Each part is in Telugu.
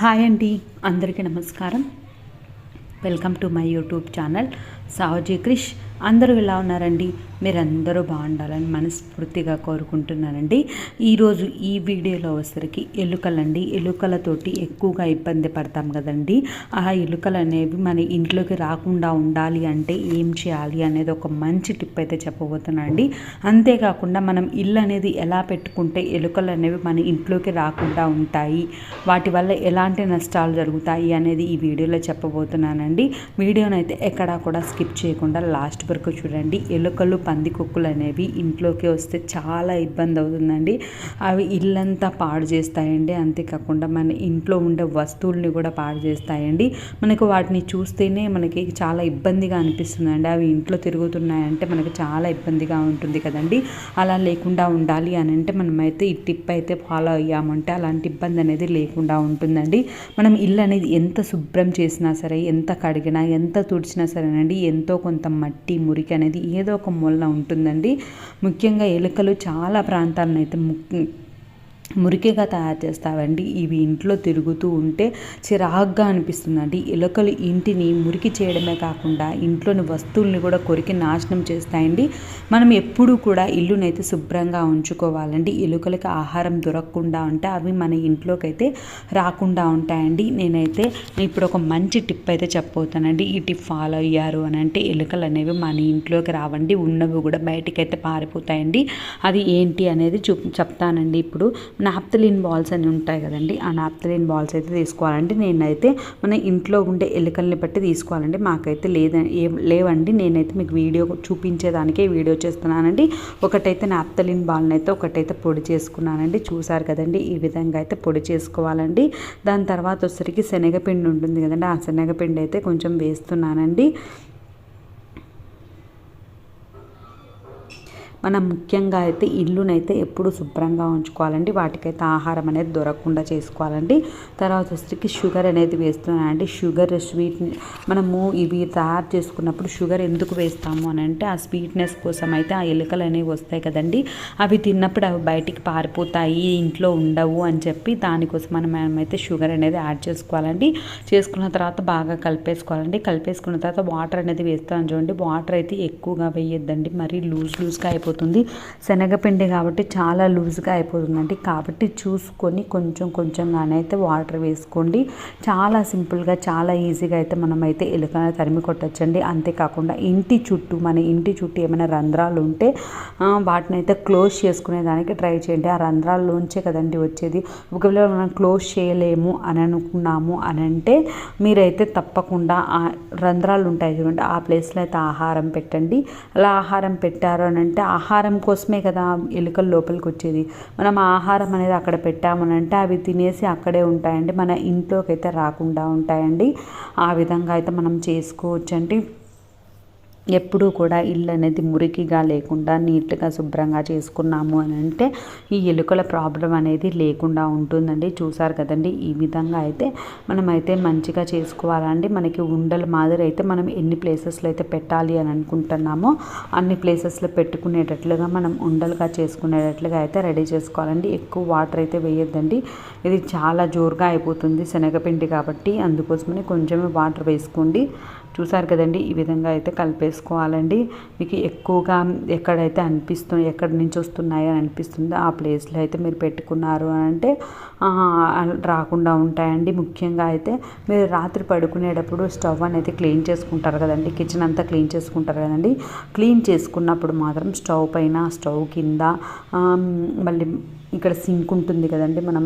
హాయ్ అండి, అందరికీ నమస్కారం. Welcome to my YouTube channel Savaji Krish. అందరూ ఎలా ఉన్నారండి? మీరందరూ బాగుండాలని మనస్ఫూర్తిగా కోరుకుంటున్నానండి. ఈరోజు ఈ వీడియోలో వచ్చరికి ఎలుకలండి. ఎలుకలతోటి ఎక్కువగా ఇబ్బంది పడతాం కదండి. ఆ ఎలుకలు అనేవి మన ఇంట్లోకి రాకుండా ఉండాలి అంటే ఏం చేయాలి అనేది ఒక మంచి టిప్ అయితే చెప్పబోతున్నానండి. అంతేకాకుండా మనం ఇల్లు అనేది ఎలా పెట్టుకుంటే ఎలుకలు అనేవి మన ఇంట్లోకి రాకుండా ఉంటాయి, వాటి వల్ల ఎలాంటి నష్టాలు జరుగుతాయి అనేది ఈ వీడియోలో చెప్పబోతున్నానండి. వీడియోనైతే ఎక్కడా కూడా స్కిప్ చేయకుండా లాస్ట్ వరకు చూడండి. ఎలుకలు, పందికొక్కులు అనేవి ఇంట్లోకి వస్తే చాలా ఇబ్బంది అవుతుందండి. అవి ఇల్లంతా పాడు చేస్తాయండి. అంతేకాకుండా మన ఇంట్లో ఉండే వస్తువుల్ని కూడా పాడు చేస్తాయండి. మనకు వాటిని చూస్తేనే మనకి చాలా ఇబ్బందిగా అనిపిస్తుందండి. అవి ఇంట్లో తిరుగుతున్నాయంటే మనకి చాలా ఇబ్బందిగా ఉంటుంది కదండి. అలా లేకుండా ఉండాలి అని అంటే మనమైతే ఈ టిప్ అయితే ఫాలో అయ్యామంటే అలాంటి ఇబ్బంది అనేది లేకుండా ఉంటుందండి. మనం ఇల్లు అనేది ఎంత శుభ్రం చేసినా సరే, ఎంత కడిగినా, ఎంత తుడిచినా సరేనండి, ఎంతో కొంత మట్టి, మురికి అనేది ఏదో ఒక మూలన ఉంటుందండి. ముఖ్యంగా ఎలుకలు చాలా ప్రాంతాలను అయితే మురికిగా తయారు చేస్తావండి. ఇవి ఇంట్లో తిరుగుతూ ఉంటే చిరాగ్గా అనిపిస్తుందండి. ఎలుకలు ఇంటిని మురికి చేయడమే కాకుండా ఇంట్లోని వస్తువుల్ని కూడా కొరికి నాశనం చేస్తాయండి. మనం ఎప్పుడూ కూడా ఇల్లునైతే శుభ్రంగా ఉంచుకోవాలండి. ఎలుకలకి ఆహారం దొరకకుండా ఉంటే అవి మన ఇంట్లోకి అయితే రాకుండా ఉంటాయండి. నేనైతే ఇప్పుడు ఒక మంచి టిప్ అయితే చెప్పబోతానండి. ఈ టిప్ ఫాలో అయ్యారు అని అంటే ఎలుకలు అనేవి మన ఇంట్లోకి రావండి. ఉన్నవి కూడా బయటికి అయితే పారిపోతాయండి. అది ఏంటి అనేది చెప్తానండి. ఇప్పుడు నాప్థలిన్ బాల్స్ అని ఉంటాయి కదండి. ఆ నాప్థలిన్ బాల్స్ అయితే తీసుకోవాలండి. నేనైతే మన ఇంట్లో ఉండే ఎలుకల్ని బట్టి తీసుకోవాలండి. మాకైతే లేవండి. నేనైతే మీకు వీడియో చూపించేదానికే వీడియో చేస్తున్నానండి. ఒకటైతే నాప్థలిన్ బాల్ని అయితే ఒకటైతే పొడి చేసుకున్నానండి. చూసారు కదండి, ఈ విధంగా అయితే పొడి చేసుకోవాలండి. దాని తర్వాత వచ్చరికి శనగపిండి ఉంటుంది కదండి. ఆ శనగపిండి అయితే కొంచెం వేస్తున్నానండి. మనం ముఖ్యంగా అయితే ఇల్లునైతే ఎప్పుడు శుభ్రంగా ఉంచుకోవాలండి. వాటికైతే ఆహారం అనేది దొరకకుండా చేసుకోవాలండి. తర్వాత వచ్చేసరికి షుగర్ అనేది వేస్తున్నానండి. షుగర్ స్వీట్ మనము ఇవి తయారు చేసుకున్నప్పుడు షుగర్ ఎందుకు వేస్తాము అని అంటే ఆ స్వీట్నెస్ కోసం అయితే ఆ ఎలుకలు అనేవి వస్తాయి కదండి. అవి తిన్నప్పుడు అవి బయటికి పారిపోతాయి, ఇంట్లో ఉండవు అని చెప్పి దానికోసం మనమైతే షుగర్ అనేది యాడ్ చేసుకోవాలండి. చేసుకున్న తర్వాత బాగా కలిపేసుకోవాలండి. కలిపేసుకున్న తర్వాత వాటర్ అనేది వేస్తాను చూడండి. వాటర్ అయితే ఎక్కువగా వేయొద్దండి, మరీ లూజ్గా అయిపోతుంది. శనగపిండి కాబట్టి చాలా లూజ్గా అయిపోతుందండి. కాబట్టి చూసుకొని కొంచెంగానే అయితే వాటర్ వేసుకోండి. చాలా సింపుల్గా, చాలా ఈజీగా అయితే మనమైతే ఎలుకలను తరిమి కొట్టచ్చండి. అంతేకాకుండా మన ఇంటి చుట్టూ ఏమైనా రంధ్రాలు ఉంటే వాటిని అయితే క్లోజ్ చేసుకునేదానికి ట్రై చేయండి. ఆ రంధ్రాల్లోంచే కదండి వచ్చేది. ఒకవేళ మనం క్లోజ్ చేయలేము అని అనుకున్నాము అని అంటే మీరైతే తప్పకుండా ఆ రంధ్రాలు ఉంటాయి చూడండి, ఆ ప్లేస్లో అయితే ఆహారం పెట్టండి. అలా ఆహారం పెట్టారు అని అంటే ఆహారం కోసమే కదా ఎలుకలు లోపలికి వచ్చేది. మనం ఆహారం అనేది అక్కడ పెట్టామనంటే అవి తినేసి అక్కడే ఉంటాయండి, మన ఇంట్లోకి అయితే రాకుండా ఉంటాయండి. ఆ విధంగా అయితే మనం చేసుకోవచ్చండి. ఎప్పుడూ కూడా ఇల్లు అనేది మురికిగా లేకుండా నీట్గా శుభ్రంగా చేసుకున్నాము అని అంటే ఈ ఎలుకల ప్రాబ్లం అనేది లేకుండా ఉంటుందండి. చూసారు కదండి, ఈ విధంగా అయితే మనమైతే మంచిగా చేసుకోవాలండి. మనకి ఉండల మాదిరి అయితే మనం ఎన్ని ప్లేసెస్లో అయితే పెట్టాలి అని అనుకుంటున్నామో అన్ని ప్లేసెస్లో పెట్టుకునేటట్లుగా మనం ఉండలుగా చేసుకునేటట్లుగా అయితే రెడీ చేసుకోవాలండి. ఎక్కువ వాటర్ అయితే వేయొద్దండి, ఇది చాలా జోరుగా అయిపోతుంది శనగపిండి కాబట్టి. అందుకోసమని కొంచెమే వాటర్ వేసుకోండి. చూసారు కదండి, ఈ విధంగా అయితే కలిపేసుకోవాలండి. మీకు ఎక్కువగా ఎక్కడి నుంచి వస్తున్నాయో అని అనిపిస్తుందో ఆ ప్లేస్లో అయితే మీరు పెట్టుకున్నారు అని అంటే రాకుండా ఉంటాయండి. ముఖ్యంగా అయితే మీరు రాత్రి పడుకునేటప్పుడు స్టవ్ అనేది క్లీన్ చేసుకుంటారు కదండి, కిచెన్ అంతా క్లీన్ చేసుకుంటారు కదండి. క్లీన్ చేసుకున్నప్పుడు మాత్రం స్టవ్ పైన, స్టవ్ కింద, మళ్ళీ ఇక్కడ సింక్ ఉంటుంది కదండి, మనం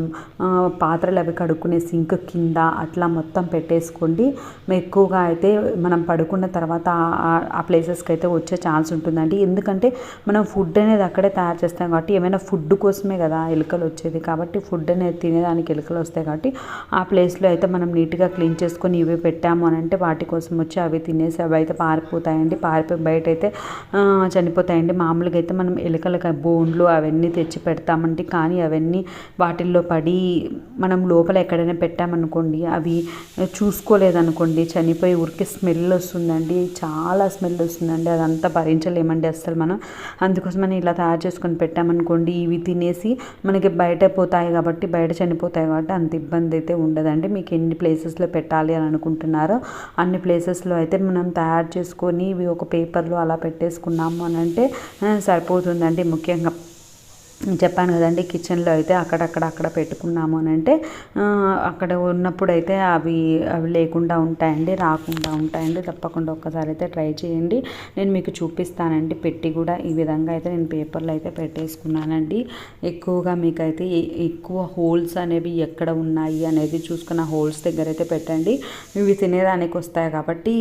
పాత్రలు అవి కడుక్కునే సింక్ కింద అట్లా మొత్తం పెట్టేసుకోండి. ఎక్కువగా అయితే మనం పడుకున్న తర్వాత ఆ ప్లేసెస్కి అయితే వచ్చే ఛాన్స్ ఉంటుందండి. ఎందుకంటే మనం ఫుడ్ అనేది అక్కడే తయారు చేస్తాం కాబట్టి, ఏమైనా ఫుడ్ కోసమే కదా ఎలుకలు వచ్చేది, కాబట్టి ఫుడ్ అనేది తినేదానికి ఎలుకలు వస్తాయి కాబట్టి ఆ ప్లేస్లో అయితే మనం నీట్గా క్లీన్ చేసుకొని ఇవి పెట్టాము అని అంటే వాటి కోసం వచ్చి అవి తినేసి అవి అయితే పారిపోతాయండి. పారిపోయి బయట అయితే చనిపోతాయండి. మామూలుగా అయితే మనం ఎలుకలకి బోన్లు అవన్నీ తెచ్చి పెడతామంటే కానీ అవన్నీ వాటిల్లో పడి మనం లోపల ఎక్కడైనా పెట్టామనుకోండి, అవి చూసుకోలేదనుకోండి చనిపోయి ఊరికే స్మెల్ వస్తుందండి, చాలా స్మెల్ వస్తుందండి, అదంతా భరించలేమండి అస్సలు మనం. అందుకోసమని ఇలా తయారు చేసుకొని పెట్టామనుకోండి, ఇవి తినేసి మనకి బయట పోతాయి కాబట్టి, బయట చనిపోతాయి కాబట్టి అంత ఇబ్బంది అయితే ఉండదండి. మీకు ఎన్ని ప్లేసెస్లో పెట్టాలి అని అనుకుంటున్నారో అన్ని ప్లేసెస్లో అయితే మనం తయారు చేసుకొని ఇవి ఒక పేపర్లో అలా పెట్టేసుకున్నాము అని అంటే సరిపోతుందండి. ముఖ్యంగా చెప్పాను కదండి, కిచెన్లో అయితే అక్కడ పెట్టుకున్నాము అని అంటే అక్కడ ఉన్నప్పుడు అయితే అవి లేకుండా ఉంటాయండి, రాకుండా ఉంటాయండి. తప్పకుండా ఒక్కసారి అయితే ట్రై చేయండి. నేను మీకు చూపిస్తానండి పెట్టి కూడా. ఈ విధంగా అయితే నేను పేపర్లో అయితే పెట్టేసుకున్నానండి. ఎక్కువగా మీకైతే ఎక్కువ హోల్స్ అనేవి ఎక్కడ ఉన్నాయి అనేది చూసుకున్న హోల్స్ దగ్గర అయితే పెట్టండి. ఇవి తినేదానికి వస్తాయి కాబట్టి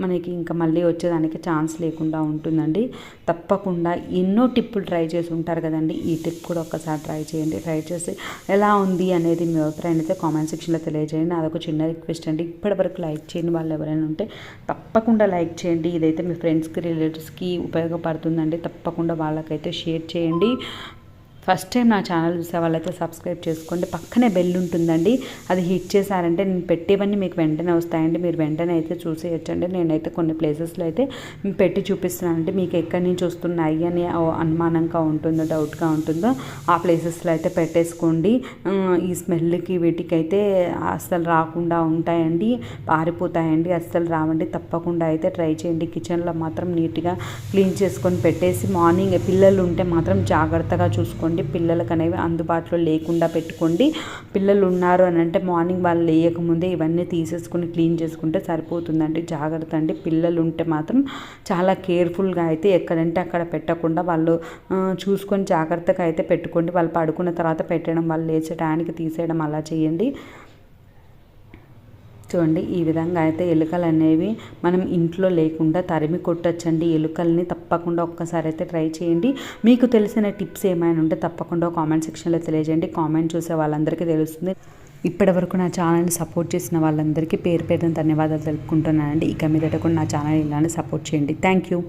మనకి ఇంకా మళ్ళీ వచ్చేదానికి ఛాన్స్ లేకుండా ఉంటుందండి. తప్పకుండా ఎన్నో టిప్పులు ట్రై చేసి ఉంటారు కదండి, ఈ టిప్ కూడా ఒక్కసారి ట్రై చేయండి. ట్రై చేసి ఎలా ఉంది అనేది మీ అభిప్రాయం అయితే కామెంట్ సెక్షన్లో తెలియజేయండి. అదొక చిన్న రిక్వెస్ట్ అండి. ఇప్పటివరకు లైక్ చేయని వాళ్ళు ఎవరైనా ఉంటే తప్పకుండా లైక్ చేయండి. ఇదైతే మీ ఫ్రెండ్స్కి రిలేటివ్స్కి ఉపయోగపడుతుందండి. తప్పకుండా వాళ్ళకైతే షేర్ చేయండి. ఫస్ట్ టైం నా ఛానల్ చూసే వాళ్ళైతే సబ్స్క్రైబ్ చేసుకోండి. పక్కనే బెల్ ఉంటుందండి, అది హిట్ చేశారంటే నేను పెట్టేవన్నీ మీకు వెంటనే వస్తాయండి. మీరు వెంటనే అయితే చూసేయచ్చండి. నేనైతే కొన్ని ప్లేసెస్లో అయితే పెట్టి చూపిస్తున్నానండి. మీకు ఎక్కడి నుంచి వస్తున్నాయి అని అనుమానంగా ఉంటుందో, డౌట్గా ఉంటుందో ఆ ప్లేసెస్లో అయితే పెట్టేసుకోండి. ఈ స్మెల్కి వీటికైతే అస్సలు రాకుండా ఉంటాయండి, పారిపోతాయండి, అస్సలు రావండి. తప్పకుండా అయితే ట్రై చేయండి. కిచెన్లో మాత్రం నీట్గా క్లీన్ చేసుకొని పెట్టేసి మార్నింగ్ పిల్లలు ఉంటే మాత్రం జాగ్రత్తగా చూసుకోండి. పిల్లలకు అనేవి అందుబాటులో లేకుండా పెట్టుకోండి. పిల్లలు ఉన్నారు అని అంటే మార్నింగ్ వాళ్ళు లేయకముందే ఇవన్నీ తీసేసుకుని క్లీన్ చేసుకుంటే సరిపోతుందండి. జాగ్రత్త అండి. పిల్లలు ఉంటే మాత్రం చాలా కేర్ఫుల్గా అయితే ఎక్కడంటే అక్కడ పెట్టకుండా వాళ్ళు చూసుకొని జాగ్రత్తగా అయితే పెట్టుకోండి. వాళ్ళు పడుకున్న తర్వాత పెట్టడం, వాళ్ళు లేచే టయానికి తీసేయడం అలా చేయండి. చూడండి, ఈ విధంగా అయితే ఎలుకలు అనేవి మనం ఇంట్లో లేకుండా తరిమి కొట్టచ్చండి. ఎలుకల్ని తప్పకుండా ఒక్కసారి అయితే ట్రై చేయండి. మీకు తెలిసిన టిప్స్ ఏమైనా ఉంటే తప్పకుండా కామెంట్ సెక్షన్లో తెలియజేయండి. కామెంట్ చూసే వాళ్ళందరికీ తెలుస్తుంది. ఇప్పటివరకు నా ఛానల్ని సపోర్ట్ చేసిన వాళ్ళందరికీ పేరు పేరున ధన్యవాదాలు తెలుపుకుంటున్నానండి. ఇక మీదట కూడా నా ఛానల్ ఇలానే సపోర్ట్ చేయండి. Thank you.